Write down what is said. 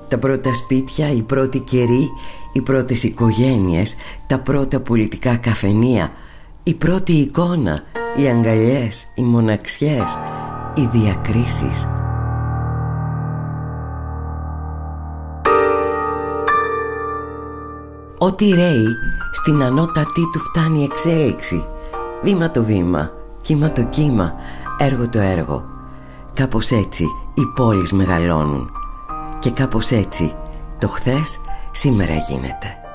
Τα πρώτα σπίτια, οι πρώτοι καιροί, οι πρώτες οικογένειες, τα πρώτα πολιτικά καφενεία, η πρώτη εικόνα, οι αγκαλιές, οι μοναξιές, οι διακρίσεις. Ό,τι ρέει, στην ανώτατή του φτάνει εξέλιξη. Βήμα το βήμα, κύμα το κύμα, έργο το έργο. Κάπως έτσι οι πόλεις μεγαλώνουν. Και κάπως έτσι το χθες σήμερα γίνεται.